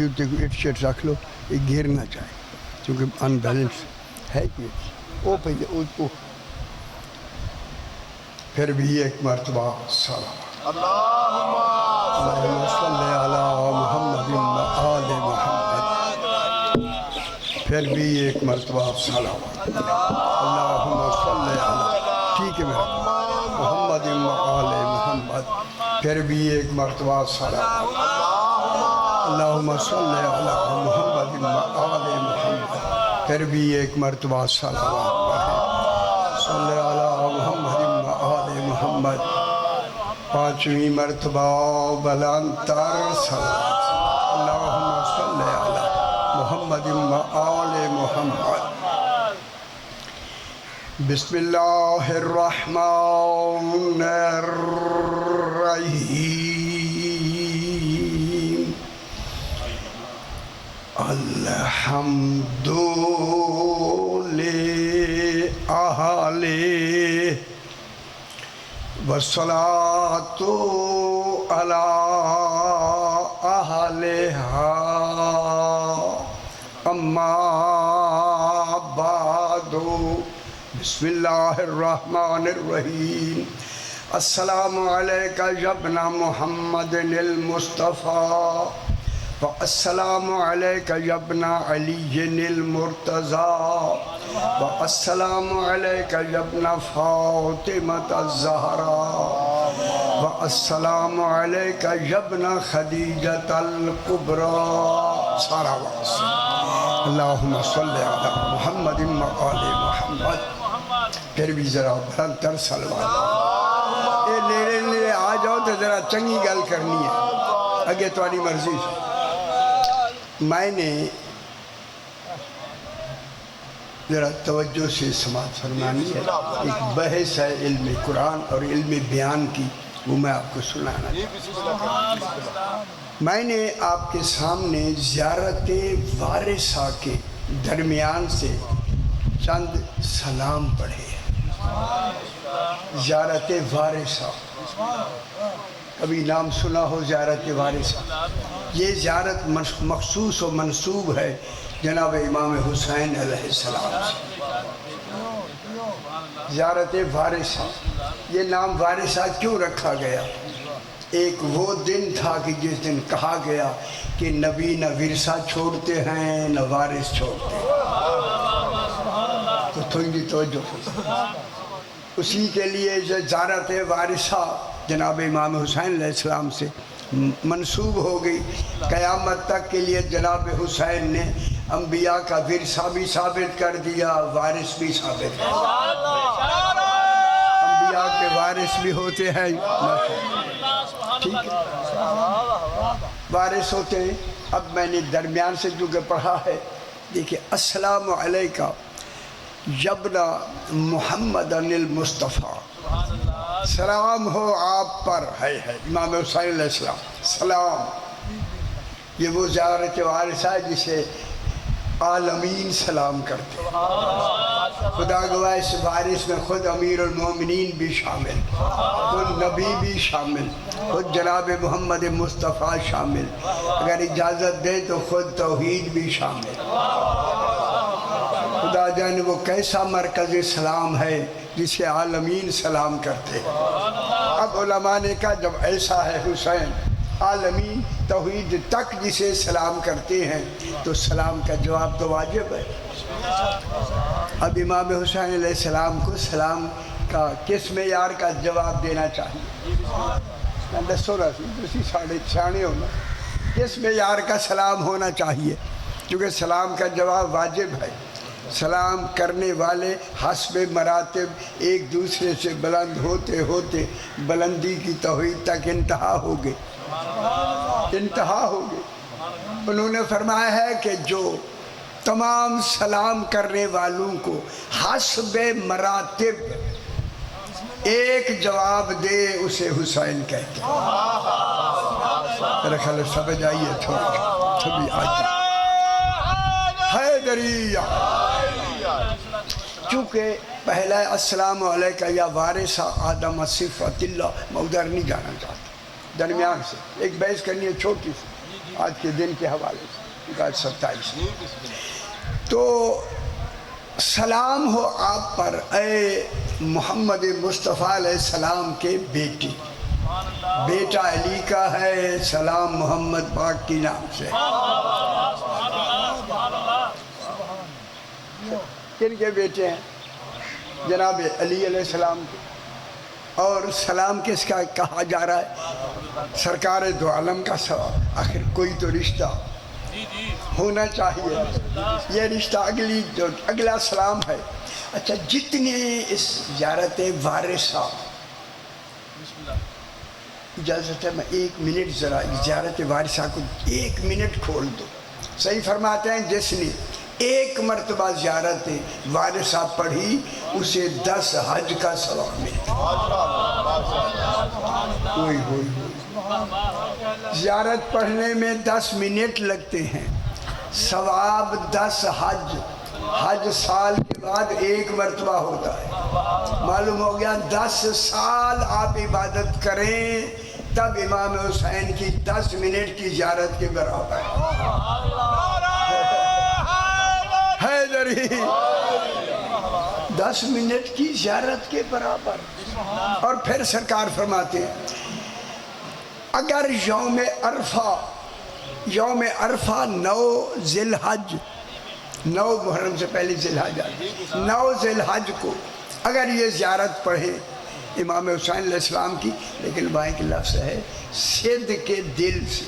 ادھر کو it shirt رکھ لو، یہ گر نہ جائے کیونکہ ان بیلنس ہے کہ او پہلے او پھر بھی ایک مرتبہ سلام اللہم صلی علی محمد و آل محمد، پھر بھی ایک مرتبہ سلام اللہم صلی علی، ٹھیک ہے میرا محمد و آل محمد، پھر بھی ایک مرتبہ سلام اللہم صلی علی محمد و آل محمد، پھر بھی ایک مرتبہ سلام صلی علی محمد و آل محمد، پانچویں مرتبہ بلند تر سلام اللہم صلی علی محمد و آل محمد۔ بسم اللہ الرحمن الرحیم، الحمد للہ والصلاة علی اہلہا، اما بعد، بسم اللہ الرحمن الرحیم، السلام علیکہ یا ابن محمد المصطفیٰ، والسلام علیکہ یا ابن علی المرتضیٰ، والسلام علیکہ یا ابن فاطمۃ الزہراء، والسلام علیکہ یا ابن خدیجۃ الکبریٰ، سارا واسط اللہم صلی علی محمد و آل محمد، پھر بھی ذرا بلند تر سلوات، اے لیڑے لیڑے آ جاؤ تو ذرا چنگی گل کرنی ہے، اگے تمہاری مرضی سے۔ میں نے ذرا توجہ سے سماعت فرمانی ہے، ایک بحث ہے علم قرآن اور علم بیان کی، وہ میں آپ کو سنانا چاہتا ہوں۔ میں نے آپ کے سامنے زیارت وارثہ کے درمیان سے چند سلام پڑھے ہیں۔ زیارت وارثہ، کبھی نام سنا ہو زیارت وارثہ؟ یہ زیارت مخصوص و منسوب ہے جناب امام حسین علیہ السلام سے۔ زیارت وارثہ، یہ نام وارثہ کیوں رکھا گیا؟ ایک وہ دن تھا کہ جس دن کہا گیا کہ نبی نہ ورثہ چھوڑتے ہیں نہ وارث چھوڑتے ہیں، تو تھوڑی توجہ، اسی کے لیے زیارت وارثہ جناب امام حسین علیہ السلام سے منسوب ہو گئی۔ قیامت تک کے لیے جناب حسین نے انبیاء کا ورثہ بھی ثابت کر دیا، وارث بھی ثابت کر دیا، انبیاء کے وارث بھی ہوتے ہیں، ٹھیک ہے، وارث ہوتے ہیں۔ اب میں نے درمیان سے جو کہ پڑھا ہے، دیکھیں، السلام علیکہ یا ابن محمد المصطفیٰ، سلام ہو آپ پر، ہے امام حسین علیہ السلام، سلام۔ یہ وہ زیارت وارثہ ہے جسے عالمین سلام کرتے ہیں، خدا گواہ اس وارث میں خود امیر المومنین بھی شامل، خود نبی بھی شامل، خود جناب محمد مصطفیٰ شامل، اگر اجازت دیں تو خود توحید بھی شامل۔ خدا جانے وہ کیسا مرکز سلام ہے جسے عالمین سلام کرتے ہیں۔ اب علماء نے کہا جب ایسا ہے حسین، عالمین توحید تک جسے سلام کرتے ہیں تو سلام کا جواب تو واجب ہے۔ اب امام حسین علیہ السلام کو سلام کا کس معیار کا جواب دینا چاہیے؟ میں دسو رہا سی دوسری ساڑھے چھانے ہونا، کس معیار کا سلام ہونا چاہیے؟ کیونکہ سلام کا جواب واجب ہے۔ سلام کرنے والے حسب مراتب ایک دوسرے سے بلند ہوتے ہوتے بلندی کی توحید تک انتہا ہو گئی، انتہا ہو گئی۔ انہوں نے فرمایا ہے کہ جو تمام سلام کرنے والوں کو حسب مراتب ایک جواب دے اسے حسین کہتے ہیں۔ میرا خیال ہے سمجھ آئیے تھوڑی آئیے حیدریہ، چونکہ پہلا السلام علیکہ یا وارث آدم صفت اللہ، میں ادھر نہیں جانا چاہتا، درمیان سے ایک بحث کرنی ہے چھوٹی سی۔ آج کے دن کے حوالے سے، آج 27 تو سلام ہو آپ پر اے محمد مصطفیٰ علیہ السلام کے بیٹی، بیٹا علی کا ہے، سلام محمد پاک کی نام سے۔ کن کے بیٹے ہیں؟ جناب علی علیہ السلام کے۔ اور سلام کس کا کہا جا رہا ہے؟ سرکار دو عالم کا سوال۔ آخر کوئی تو رشتہ ہونا چاہیے، یہ رشتہ اگلا سلام ہے۔ اچھا، جتنے اس زیارت وارثہ، اجازت ہے میں 1 منٹ ذرا زیارت وارثہ کو 1 منٹ کھول دو۔ صحیح فرماتے ہیں جس نے 1 مرتبہ زیارت وارثہ پڑھی اسے 10 حج کا ثواب ملتا۔ زیارت پڑھنے میں 10 منٹ لگتے ہیں، ثواب 10 حج۔ حج سال کے بعد 1 مرتبہ ہوتا ہے، معلوم ہو گیا 10 سال آپ عبادت کریں تب امام حسین کی 10 منٹ کی زیارت کے برابر حیدری، 10 منٹ کی زیارت کے برابر۔ اور پھر سرکار فرماتے ہیں اگر یوم عرفہ 9 ذی الحج، 9 محرم سے پہلے ذی الحج آتی، 9 ذی الحج کو اگر یہ زیارت پڑھے امام حسین علیہ السلام کی، لیکن وہاں ایک لفظ ہے صد کے دل سے،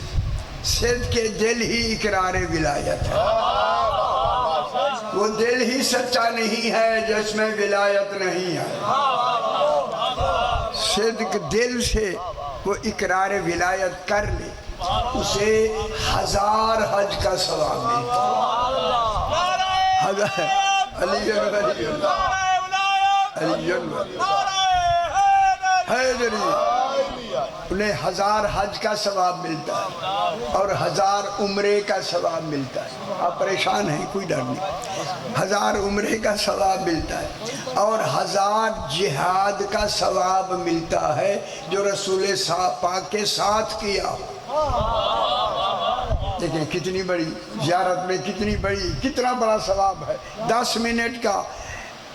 صد کے دل ہی اقرار ولایت ہے، وہ دل ہی سچا نہیں ہے جس میں ولایت نہیں ہے۔ صدق دل سے وہ اقرار ولایت کر لے، اسے 1000 حج کا ثواب ملتا ہے۔ علی حیدری، انہیں 1000 حج کا ثواب ملتا ہے اور 1000 عمرے کا ثواب ملتا ہے۔ آپ پریشان ہیں؟ کوئی ڈر نہیں، 1000 عمرے کا ثواب ملتا ہے اور 1000 جہاد کا ثواب ملتا ہے جو رسول پاک کے ساتھ کیا۔ دیکھیں کتنی بڑی زیارت میں کتنا بڑا ثواب ہے۔ 10 منٹ کا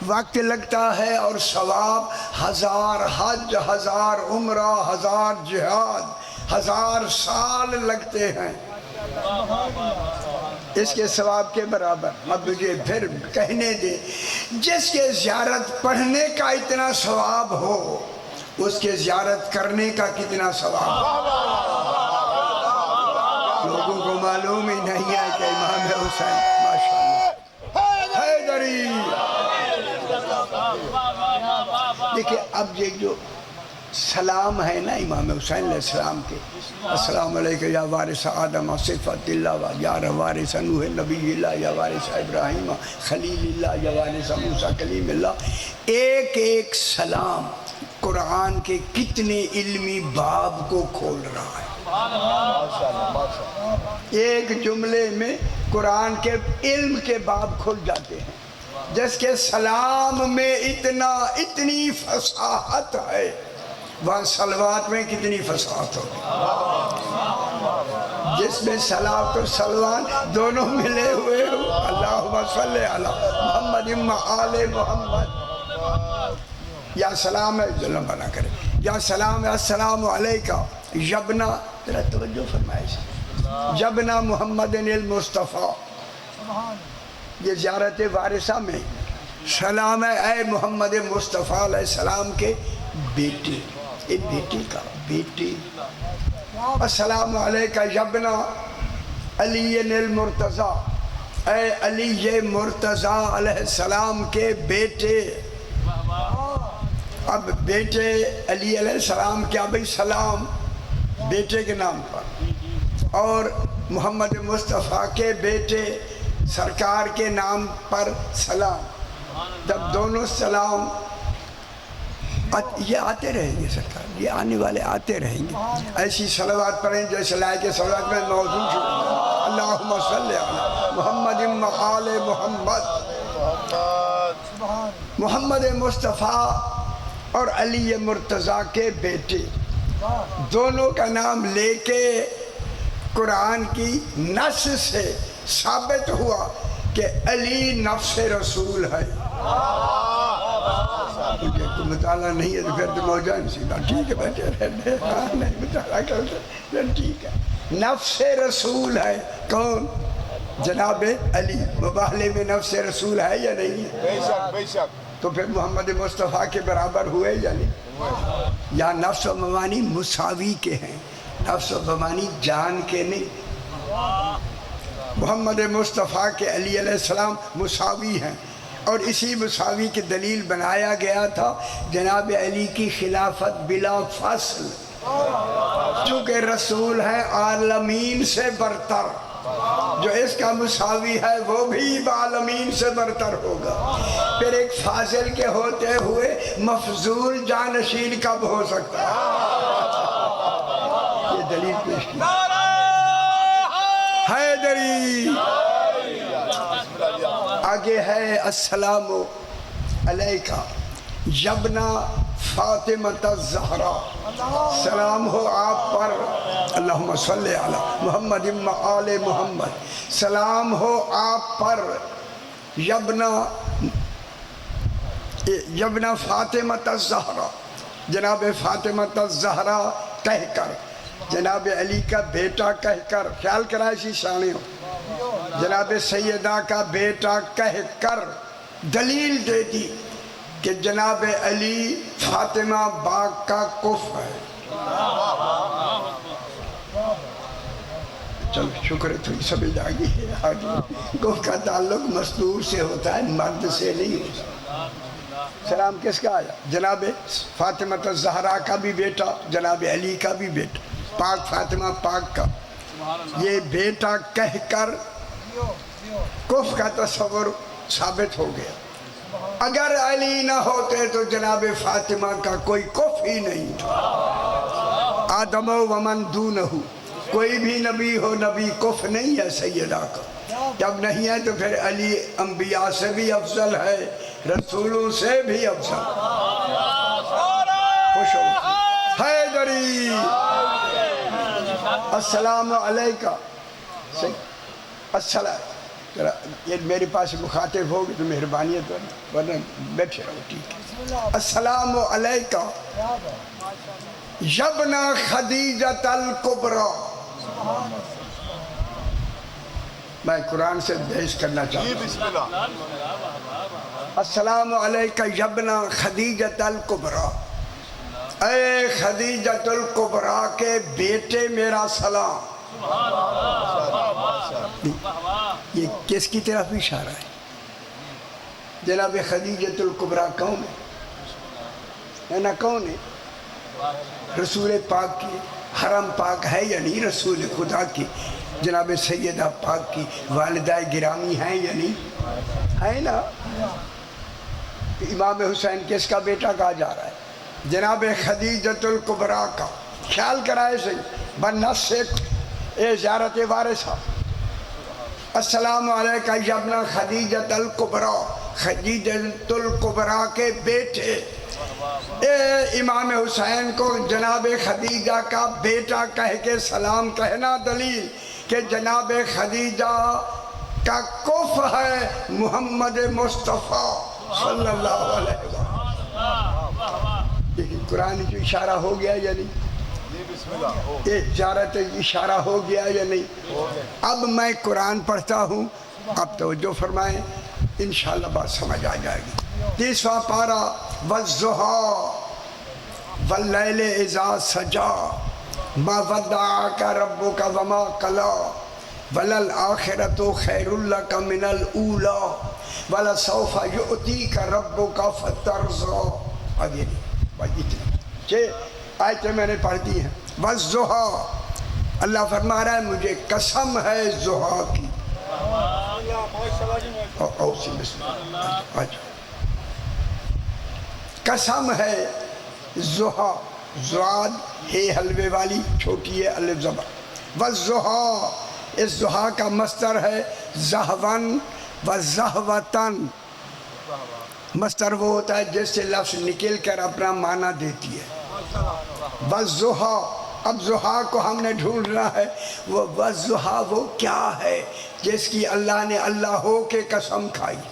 وقت لگتا ہے اور ثواب 1000 حج، 1000 عمرہ، 1000 جہاد، 1000 سال لگتے ہیں اس کے ثواب کے برابر۔ اب مجھے پھر کہنے دے، جس کے زیارت پڑھنے کا اتنا ثواب ہو اس کے زیارت کرنے کا کتنا ثواب؟ لوگوں کو معلوم ہی نہیں ہے کہ امام حسین ماشاءاللہ حیدری۔ دیکھیں اب یہ جو سلام ہے نا امام حسین علیہ السلام کے، السلام علیکم یا وارث آدم صفت اللہ یا وارث نوح نبی اللہ یا وارث ابراہیم خلیل اللہ یا وارث موسیٰ کلیم اللہ، ایک ایک سلام قرآن کے کتنے علمی باب کو کھول رہا ہے۔ ایک جملے میں قرآن کے علم کے باب کھل جاتے ہیں، جس کے سلام میں اتنی فصاحت ہے، وہاں صلوات میں کتنی فصاحت ہوگی۔ جس میں صلوات و سلوان دونوں ملے ہوئے ہو، اللہم صلی علی محمد آل محمد، یا سلام ہے ظلم بنا کرے، یا سلام ہے السلام علیکہ یبنا، ذرا توجہ فرمائے، یبنا محمد المصطفیٰ، یہ زیارت وارثہ میں سلام ہے اے محمد مصطفیٰ علیہ السلام کے بیٹے، اے بیٹی کا بیٹی، السلام علیکہ یبنا علی المرتضیٰ، اے علی مرتضیٰ علیہ السلام کے بیٹے۔ اب بیٹے علی علیہ السلام کیا بھئی سلام بیٹے کے نام پر، اور محمد مصطفیٰ کے بیٹے سرکار کے نام پر سلام۔ جب دونوں سلام یہ آتے رہیں گے سرکار، یہ آنے والے آتے رہیں گے، ایسی صلوات پڑھیں جیسے لائق صلوات میں موضوع شروع، اللہم صلی علی محمد آل محمد۔ محمد مصطفیٰ اور علی مرتضیٰ کے بیٹے دونوں کا نام لے کے قرآن کی نص سے ثابت ہوا کہ علی نفس رسول ہے. مجھے تو مطالعہ نہیں ہے تو پھر تو موجود سیدھا ٹھیک ہے بیٹھے رہنے. نہیں مطالعہ کرتے پھر ٹھیک ہے. نفس رسول ہے کون؟ جناب علی. مباہلے میں نفس رسول ہے یا نہیں ہے؟ بے شک بے شک. تو پھر محمد مصطفیٰ کے برابر ہوئے یا نہیں؟ یا نفس و مبانی مساوی کے ہیں، نفس و مبانی جان کے نہیں. محمد مصطفیٰ کے علی علیہ السلام مساوی ہیں، اور اسی مساوی کی دلیل بنایا گیا تھا جناب علی کی خلافت بلا فصل، چونکہ رسول ہے عالمین سے برتر. جو اس کا مساوی ہے وہ بھی عالمین سے برتر ہوگا. پھر ایک فاضل کے ہوتے ہوئے مفضول جانشین کب ہو سکتا ہے؟ یہ دلیل پیش کی حیدری. آگے ہے السلام علیکہ یبنا فاطمۃ الزہرا. سلام ہو آپ پر، اللہم صلی علی محمد و آل محمد. سلام ہو آپ پر یبنا فاطمۃ الزہرا، جناب فاطمۃ الزہرا کہہ کر، جناب علی کا بیٹا کہہ کر. خیال کرائے اسی شانی ہو، جناب سیدہ کا بیٹا کہہ کر دلیل دے دی کہ جناب علی فاطمہ باغ کا کف ہے. چلو شکر ہے تو سمجھ آ گئی ہے. کف کا تعلق مستور سے ہوتا ہے، مرد سے نہیں ہوتا. سلام کس کا آیا؟ جناب فاطمہ الزہرا کا بھی بیٹا، جناب علی کا بھی بیٹا، پاک فاطمہ پاک کا. یہ بیٹا کہہ کر کف کا تصور ثابت ہو گیا. اگر علی نہ ہوتے تو جناب فاطمہ کا کوئی کف ہی نہیں تھا. آدم و من دونہ، کوئی بھی نبی ہو نبی کف نہیں ہے سیدہ کا. جب نہیں ہے تو پھر علی انبیاء سے بھی افضل ہے، رسولوں سے بھی افضل. خوش ہو حیدری. السلام علیکہ. السلام، یہ میرے پاس مخاطب ہوگی تو مہربانی ہے، تو ورنہ بیٹھے رہو ٹھیک ہے. السلام علیکہ یبن خدیجۃ الکبریٰ. میں قرآن سے بحث کرنا چاہتا ہوں. بسم اللہ. السلام علیکہ یبن خدیجۃ الکبریٰ. اے خدیجۃ الکبریٰ کے بیٹے میرا سلام. یہ کس کی طرف اشارہ ہے؟ جناب خدیجۃ الکبریٰ کون ہے نا؟ کون ہے؟ رسول پاک کی حرم پاک ہے یا نہیں؟ رسول خدا کی جناب سیدہ پاک کی والدہ گرامی ہیں یا نہیں؟ ہے نا؟ امام حسین کس کا بیٹا کہا جا رہا ہے؟ جناب خدیجۃ الکبریٰ کا. خیال کرائے سے بنس سے اے زیارت وارثہ. السلام علیکہ یبن خدیجۃ الکبریٰ، خدیجۃ الکبریٰ کے بیٹے. اے امام حسین کو جناب خدیجہ کا بیٹا کہہ کے سلام کہنا دلیل کہ جناب خدیجہ کا کف ہے محمد مصطفیٰ صلی اللہ علیہ وسلم. لیکن قرآن جو اشارہ ہو گیا یا نہیں؟ ایک جارت اشارہ ہو گیا یا نہیں؟ اب میں قرآن پڑھتا ہوں، اب توجہ فرمائیں، انشاءاللہ بات سمجھ آ جائے گی. 30واں پارہ. والضحیٰ واللیل اذا سجا ما ودعک ربک وما قلی وللآخرۃ خیر لک من الاولی ولسوف یؤتیک ربک فترضی. آگے نہیں، آیتیں میں نے پڑھ دی ہیں. والضحیٰ، اللہ فرما رہا ہے مجھے قسم ہے ضحیٰ کی. قسم ہے ضحیٰ، زواد ہے حلوے والی، چھوٹی ہے الف زبر. والضحیٰ، اس ضحیٰ کا مصدر ہے زہون و زہوتن. مصدر وہ ہوتا ہے جس سے لفظ نکل کر اپنا معنی دیتی ہے. والضحیٰ اب ضحیٰ کو ہم نے ڈھونڈنا ہے، وہ والضحیٰ وہ کیا ہے جس کی اللہ نے اللہ ہو کے قسم کھائی ہے۔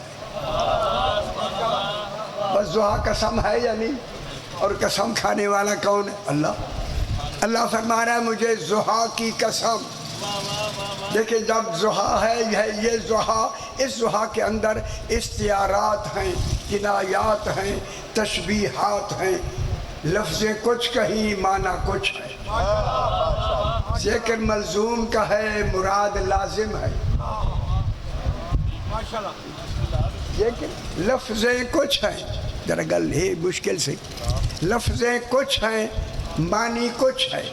والضحیٰ قسم ہے یا نہیں؟ اور قسم کھانے والا کون ہے؟ اللہ۔ اللہ فرما رہا ہے مجھے ضحیٰ کی قسم۔ دیکھیں جب ضحیٰ ہے یہ ضحیٰ، اس ضحیٰ کے اندر استعارات ہیں، کنایات ہیں، تشبیہات ہیں، لفظیں کچھ کہیں معنی کچھ ہے، ذکر ملزوم کا ہے، مراد لازم ہے، لیکن لفظیں کچھ ہیں، ذرا گل ہے مشکل سے، لفظیں کچھ ہیں معنی کچھ ہے۔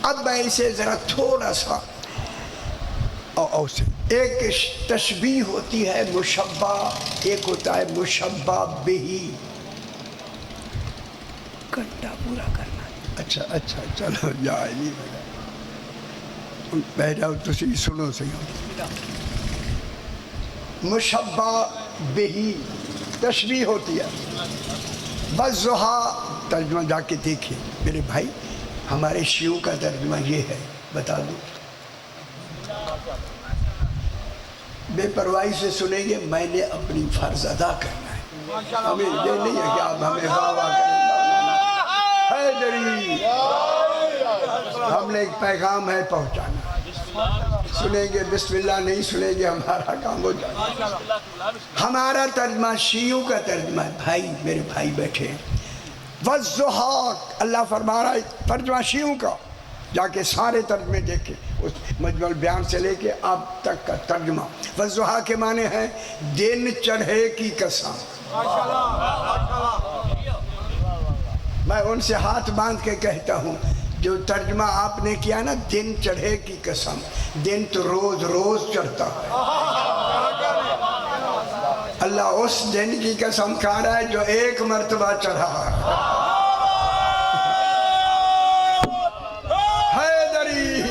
اب میں اسے ذرا تھوڑا سا ایک تشبیہ ہوتی ہے مشبہ، ایک ہوتا ہے مشبہ بہی۔ گھنٹہ پورا کرنا، اچھا چلو جائے نہیں بیٹھ جاؤ تسی سنو صحیح۔ مشبہ بہی تشبیہ ہوتی ہے۔ والضحیٰ ترجمہ جا کے دیکھیں میرے بھائی، ہمارے شیعوں کا ترجمہ یہ ہے، بتا دوں بے پرواہی سے سنیں گے، میں نے اپنی فرض ادا کرنا ہے، ہمیں یہ نہیں ہے کہ آپ ہمیں واہ واہ کریں، حیدری ہم نے ایک پیغام ہے پہنچانا، سنیں گے بسم اللہ نہیں سنیں گے ہمارا کام ہو جائے گا۔ ہمارا ترجمہ شیعوں کا ترجمہ ہے، بھائی میرے بھائی بیٹھے ہیں۔ والضحیٰ اللہ فرما رہا ہے ترجمہ شیعوں کا، جا کے سارے ترجمے دیکھیں، اس مجمع البیان سے لے کے اب تک کا ترجمہ۔ والضحیٰ کے معنی ہے دن چڑھے کی قسم۔ میں ان سے ہاتھ باندھ کے کہتا ہوں جو ترجمہ آپ نے کیا نا دن چڑھے کی قسم، دن تو روز روز چڑھتا ہے، اللہ اس دن کی قسم کھا رہا ہے جو ایک مرتبہ چڑھا ہے۔ حیدری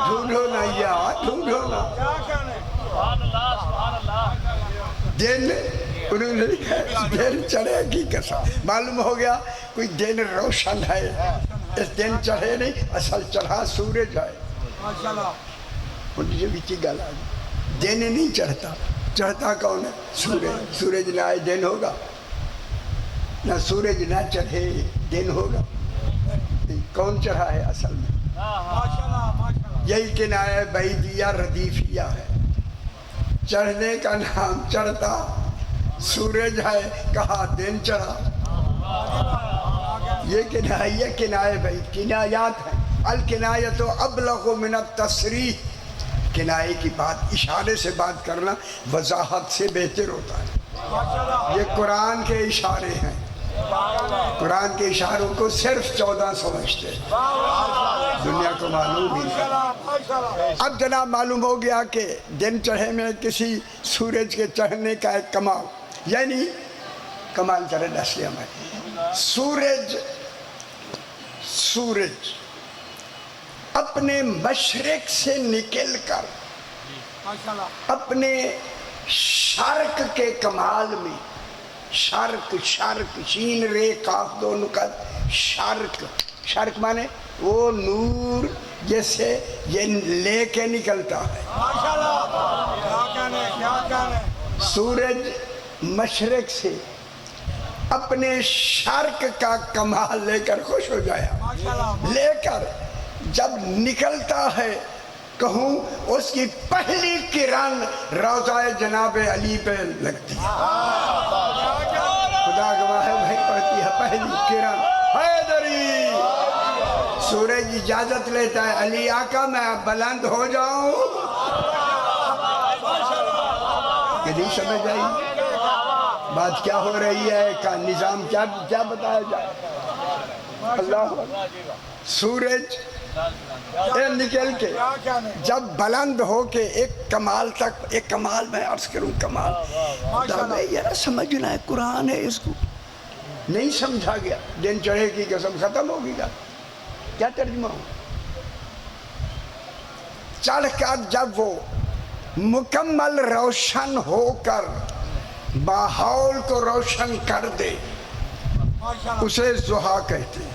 ڈھونڈو نا یار، ڈھونڈو نا دن، انہوں نے لکھا دن چڑھے کی قسم، معلوم ہو گیا کوئی دن روشن ہے، اس دن چڑھے نہیں، اصل چڑھا سورج ہے۔ ان سے بھی گل آ گئی، دن نہیں چڑھتا، چڑھتا کون ہے؟ سورج۔ سورج نہ آئے دن ہوگا، نہ سورج نہ چڑھے دن ہوگا، کون چڑھا ہے اصل میں؟ یہی کنایہ بعیدیہ ردیفیہ ہے، چڑھنے کا نام چڑھتا، سورج ہے کہا دن چڑھا، یہ کنایہ بعید، کنایات ہیں۔ الکنایۃ ابلغ من التصریح، کنایے کی بات، اشارے سے بات کرنا وضاحت سے بہتر ہوتا ہے۔ یہ قرآن کے اشارے ہیں، قرآن کے اشاروں کو صرف 14 سمجھتے ہیں، دنیا کو معلوم ہی نہیں۔ اب جناب معلوم ہو گیا کہ دن چڑھے میں کسی سورج کے چڑھنے کا ایک کمال، یعنی کمال کرے نسل میں سورج اپنے مشرق سے نکل کر اپنے شرق کے کمال میں، شرق شین رے قاف دو نقط، شرق مانے وہ نور جیسے یہ لے کے نکلتا ہے۔ سورج مشرق سے اپنے شرق کا کمال لے کر خوش ہو جایا، لے کر جب نکلتا ہے کہوں اس کی پہلی کرن روضہ جناب علی پہ لگتی ہے، خدا گواہ ہے بھائی پڑتی ہے پہلی کرن، حیدری سورج اجازت لیتا ہے علی آقا میں بلند ہو جاؤں، کہ نہیں سمجھ آئی بات کیا ہو رہی ہے، کا نظام کیا بتایا جائے۔ اللہ سورج نکل کے جب بلند ہو کے ایک کمال تک، ایک کمال میں عرض کروں کمال، یہ سمجھنا ہے قرآن ہے، اس کو نہیں سمجھا گیا دن چڑھے کی قسم ختم ہوگی گا، کیا ترجمہ ہو؟ چڑھ کر جب وہ مکمل روشن ہو کر ماحول کو روشن کر دے، اسے ضحیٰ کہتے ہیں۔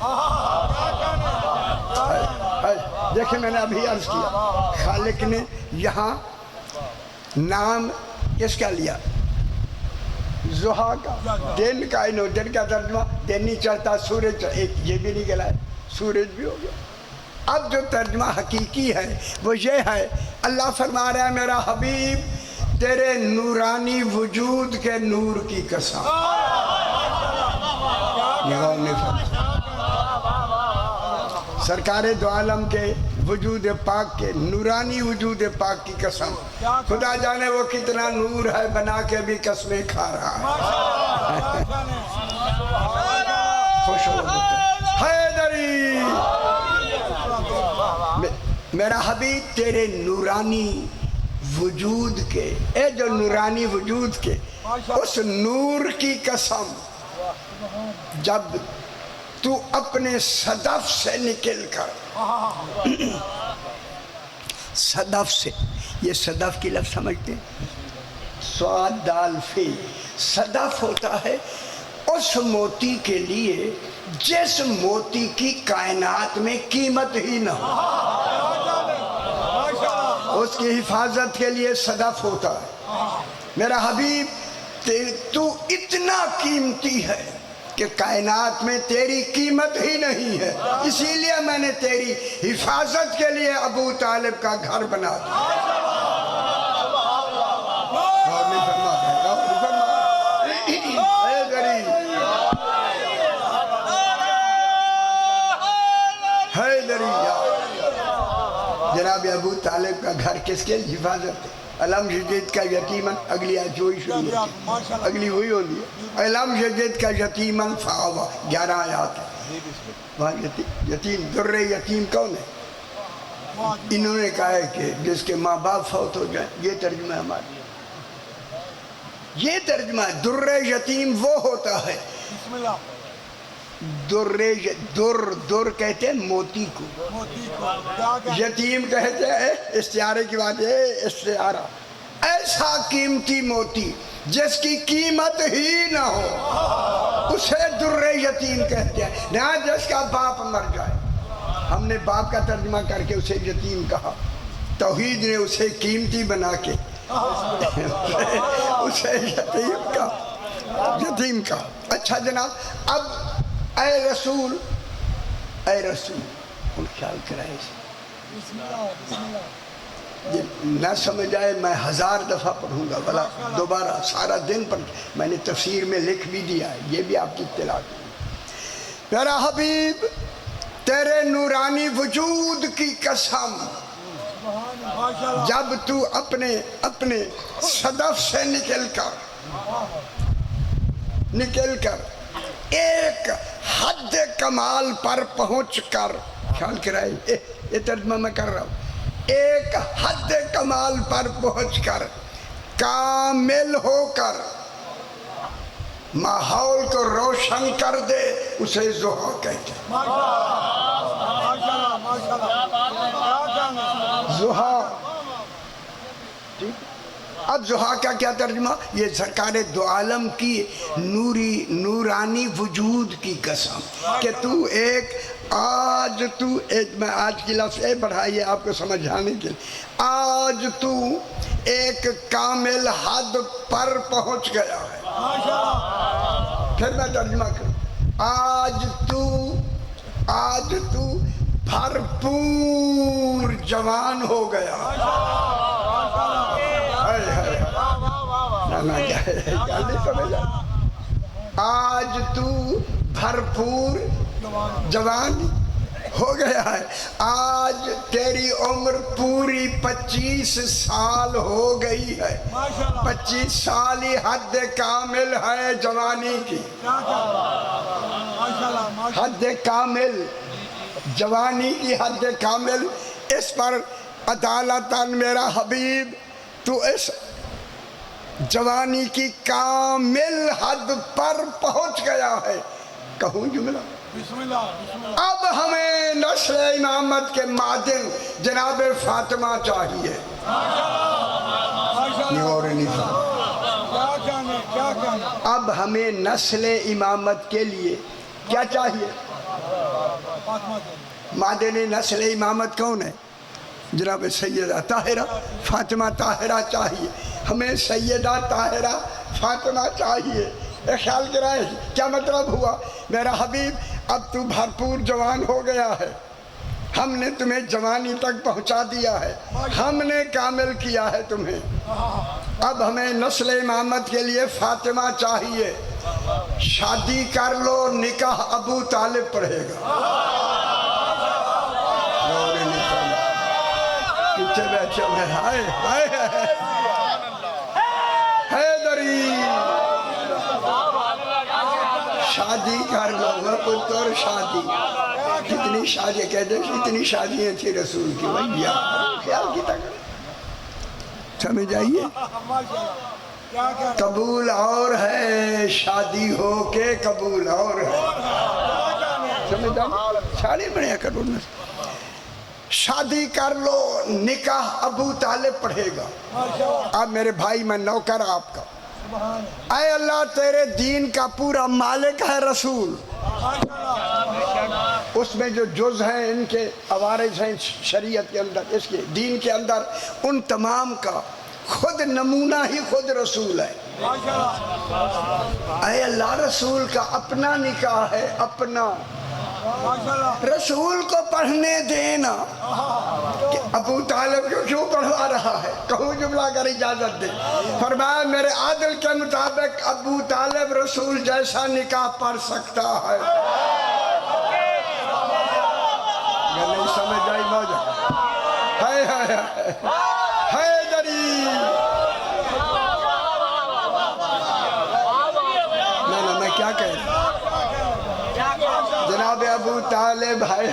دیکھیں میں نے ابھی عرض کیا خالق نے یہاں نام کس کا لیا؟ ضحیٰ کا، دن کا۔ انہوں دن کا ترجمہ دن نہیں چڑھتا سورج، ایک یہ بھی نہیں گلا ہے، سورج بھی ہو گیا۔ اب جو ترجمہ حقیقی ہے وہ یہ ہے، اللہ فرما رہا ہے میرا حبیب تیرے نورانی وجود کے نور کی قسم۔ سرکار دو عالم کے وجود پاک کے نورانی وجود پاک کی قسم، خدا جانے وہ کتنا نور ہے بنا کے بھی قسمیں کھا رہا ہے۔ خوش ہو حیدری، میرا حبیب تیرے نورانی وجود کے، اے جو نورانی وجود کے اس نور کی قسم، جب تو اپنے صدف سے نکل کر، صدف سے، یہ صدف کی لفظ سمجھتے ہیں؟ سواد دال فی، صدف ہوتا ہے اس موتی کے لیے جس موتی کی کائنات میں قیمت ہی نہ ہو، اس کی حفاظت کے لیے صدف ہوتا ہے۔ میرا حبیب تو اتنا قیمتی ہے کہ کائنات میں تیری قیمت ہی نہیں ہے، اسی لیے میں نے تیری حفاظت کے لیے ابو طالب کا گھر بنا دیا۔ جناب ابو طالب کا گھر کس کے حفاظت ہے؟ علم شجید کا یتیمن، اگلی آج وہی شروع ہوتی ہے، اگلی وہی ہوتی ہے، علم شجید کا یتیمن فآوا، 11 آیات ہے وہاں۔ یتیم در یتیم کون ہے؟ انہوں نے کہا ہے کہ جس کے ماں باپ فوت ہو جائیں، یہ ترجمہ ہے ہمارا، یہ ترجمہ ہے۔ در یتیم وہ ہوتا ہے، در کہتے ہیں موتی کو، یتیم کہتے ہیں استعارے کی بات ہے، استعارہ ایسا قیمتی موتی جس کی قیمت ہی نہ ہو اسے در یتیم کہتے ہیں۔ نہ جس کا باپ مر جائے، ہم نے باپ کا ترجمہ کر کے اسے یتیم کہا، توحید نے اسے قیمتی بنا کے اسے یتیم کا۔ اچھا جناب، اب اے رسول ان خیال کرائے یہ نہ سمجھ آئے میں 1000 دفعہ پڑھوں گا، بلا دوبارہ سارا دن پڑھ، میں نے تفسیر میں لکھ بھی دیا ہے، یہ بھی آپ کی اطلاع کی۔ میرا حبیب تیرے نورانی وجود کی قسم، جب تو اپنے صدف سے نکل کر ایک حد کمال پر پہنچ کر، خیال کرائے یہ ترجمہ میں کر رہا ہوں، ایک حد کمال پر پہنچ کر کامل ہو کر ماحول کو روشن کر دے، اسے ضحیٰ کہتے ہیں۔ ضحیٰ، اب ضحیٰ کا کیا ترجمہ؟ یہ سرکار دو عالم کی نورانی وجود کی قسم کہ میں آج کی لفظ بڑھائیے آپ کو سمجھانے کے لیے، آج تو ایک کامل حد پر پہنچ گیا ہے۔ پھر میں ترجمہ کروں، آج تو بھرپور جوان ہو گیا۔ آج تو بھرپور جوان ہو گیا ہے، آج تیری عمر پوری 25 سال ہو گئی ہے۔ 25 سال ہی حد کامل ہے جوانی کی، حد کامل جوانی کی، حد کامل۔ اس پر عدالتاً میرا حبیب تو اس جوانی کی کامل حد پر پہنچ گیا ہے۔ کہوں جملہ، اب ہمیں نسل امامت کے معدن جناب فاطمہ چاہیے۔ اب ہمیں نسل امامت کے لیے کیا چاہیے؟ مادے نے نسل امامت کون ہے؟ جناب سیدہ طاہرہ فاطمہ طاہرہ چاہیے ہمیں، سیدہ طاہرہ فاطمہ چاہیے۔ خیال کرائے کیا مطلب ہوا؟ میرا حبیب اب تو بھرپور جوان ہو گیا ہے، ہم نے تمہیں جوانی تک پہنچا دیا ہے، ہم نے کامل کیا ہے تمہیں، اب ہمیں نسل امامت کے لیے فاطمہ چاہیے، شادی کر لو، نکاح ابو طالب پڑھے گا۔ پیچھے بیٹھے میں ہائے ہائے حیدری شادی کر لو گا پتر، شادی کتنی شادی کہتے ہیں، کتنی شادیاں تھی رسول کی، بھائی خیال کی تک سمجھ آئیے۔ قبول اور ہے، شادی ہو کے قبول اور ہے، سمجھ آئیے۔ سارے بڑھیا کرو، شادی کر لو، نکاح ابو طالب پڑھے گا۔ اب میرے بھائی میں نوکر آپ کا، اے اللہ تیرے دین کا پورا مالک ہے رسول، اس میں جو جز ہیں ان کے عوارض ہیں شریعت کے اندر، اس کے دین کے اندر، ان تمام کا خود نمونہ ہی خود رسول ہے۔ اے اللہ رسول کا اپنا نکاح ہے، اپنا، رسول کو پڑھنے دینا، ابو طالب کو کیوں پڑھوا رہا ہے؟ کہوں جملہ کر اجازت دے، فرمایا میرے عادل کے مطابق ابو طالب رسول جیسا نکاح پڑھ سکتا ہے۔ اگر نہیں سمجھ آئی موجہ ہائے ہائے حیدری، میں کیا کہہ رہا جناب ابو طالب ہے،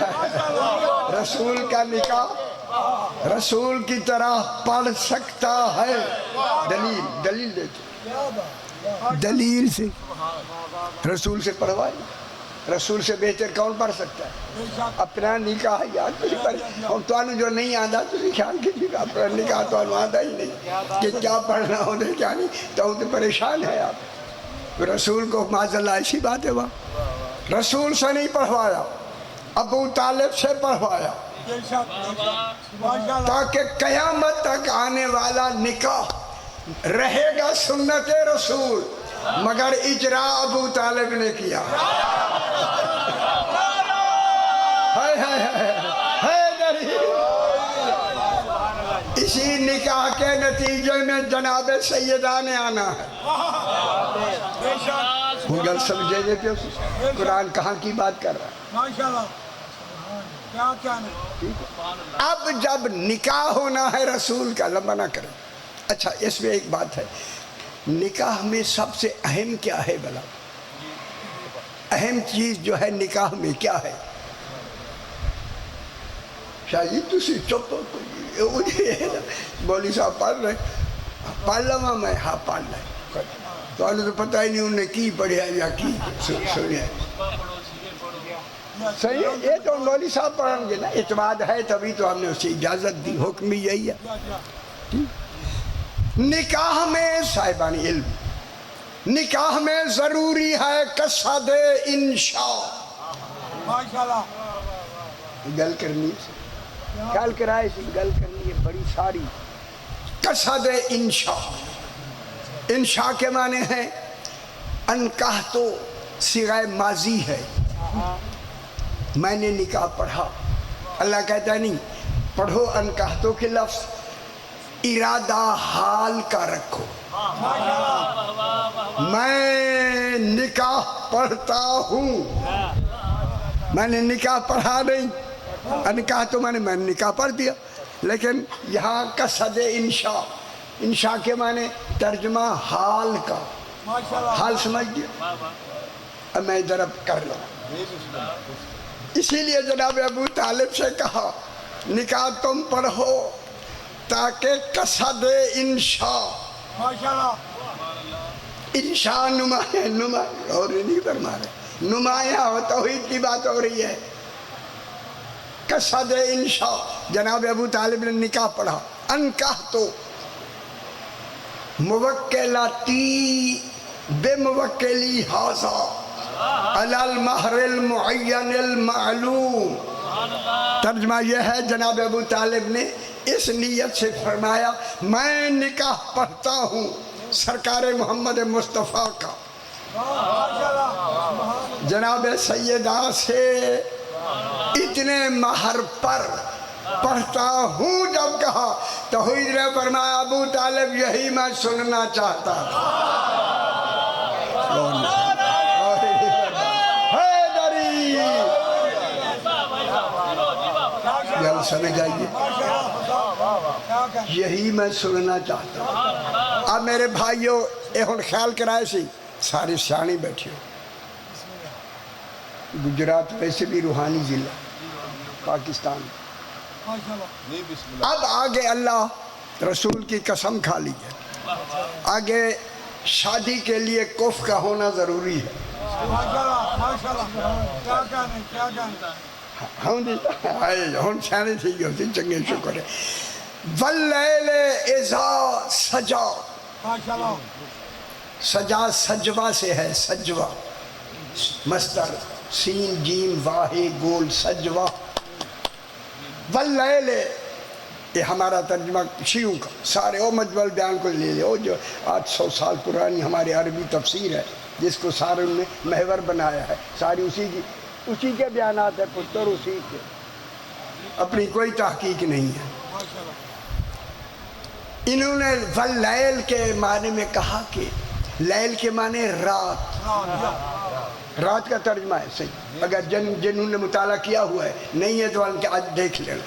رسول کا نکاح رسول کی طرح پڑھ سکتا ہے۔ دلیل دیتے، دلیل سے رسول سے پڑھوائی، رسول سے بہتر کون پڑھ سکتا ہے؟ اپنا نکاح یاد نہیں پڑھ، اور تو انہوں جو نہیں آدھا تو خیال کیجیے گا، اپنا نکاح تو انہوں آدھا ہی نہیں کہ کیا پڑھنا ہونے کیا نہیں، تو پریشان ہے آپ۔ رسول کو معاذاللہ ایسی بات ہے، وہاں رسول سے نہیں پڑھوایا، ابو طالب سے پڑھوایا، تاکہ قیامت تک آنے والا نکاح رہے گا سنت رسول، مگر اجرا ابو طالب نے کیا۔ اسی نکاح کے نتیجے میں جناب سیدہ نے آنا ہے۔ گل سمجھے گے کہ قرآن کہاں کی بات کر رہا ہے؟ اب جب نکاح ہونا ہے رسول کا، لمبا نہ کریں، اچھا اس میں ایک بات ہے، نکاح میں سب سے اہم کیا ہے بھلا؟ اہم چیز جو ہے نکاح میں کیا ہے؟ شاید تسی چپ ہو، مولوی صاحب پڑھ رہے، پڑھ لوا میں، ہاں پڑھ لیں، تو انہیں تو پتہ ہی نہیں انہیں کی پڑھیا یا کی سنیا۔ صحیح ہے، یہ تو مولوی صاحب پڑھیں گے نا، اعتماد ہے تبھی تو ہم نے اسے اجازت دی، حکم بھی یہی ہے۔ نکاح میں صاحبان علم، نکاح میں ضروری ہے قصد انشاء، گل کرنی سے خیال کرائے سے گل کرنی ہے بڑی ساری، قصد انشاء، انشاء کے معنی ہے انکاح تو صیغہ ماضی ہے، میں نے نکاح پڑھا، اللہ کہتا ہے نہیں پڑھو انکاحتوں کے لفظ، ارادہ حال کا رکھو، میں نکاح پڑھتا ہوں، میں نے نکاح پڑھا نہیں، انکاح تو میں نے نکاح پڑھ دیا، لیکن یہاں قصد انشاء، انشاء کے معنی ترجمہ حال کا، حال سمجھ گیا، اب میں ادھر اب کر لوں۔ اسی لیے جناب ابو طالب سے کہا نکاح تم پڑھو تاکہ قصد انشاء، انشاء نمایاں اور نہیں فرما رہے، نمایاں ہو، توحید کی بات ہو رہی ہے، قصد انشاء، جناب ابو طالب نے نکاح پڑھا، انکاح تو موکلاتی بموکلی حاضا علی المہر المعین المعلوم. ترجمہ یہ ہے جناب ابو طالب نے اس نیت سے فرمایا میں نکاح پڑھتا ہوں سرکار محمد مصطفیٰ کا جناب سیدہ سے اتنے مہر پر پڑھتا ہوں. جب کہا تو حضور نے فرمایا ابو طالب یہی میں سننا چاہتا تھا. سمجھ آئیے یہی میں سننا چاہتا ہوں. اب میرے بھائیوں اے ہن خیال کرائے سی سارے سیانے بیٹھے ہو. گجرات ویسے بھی روحانی ضلع پاکستان. اب آگے اللہ رسول کی قسم کھا لی ہے. آگے شادی کے لیے کف کا ہونا ضروری ہے. ہن سیانے تھی ہوتی چنگے شکر ہے. واللیل اذا سجا. سجا سجوا سے ہے. سجوا مصدر سین جیم واہے گول سجوا. واللیل یہ ہمارا ترجمہ شیعوں کا سارے او مجمل بیان کو لے لے. جو 800 سال پرانی ہماری عربی تفسیر ہے جس کو سارے نے محور بنایا ہے. ساری اسی کے بیانات ہے پتر اسی کے. اپنی کوئی تحقیق نہیں ہے. انہوں نے واللیل کے معنی میں کہا کہ لیل کے معنی رات. رات کا ترجمہ ہے صحیح. اگر جنہوں نے مطالعہ کیا ہوا ہے نہیں ہے تو ان کے آج دیکھ لینا.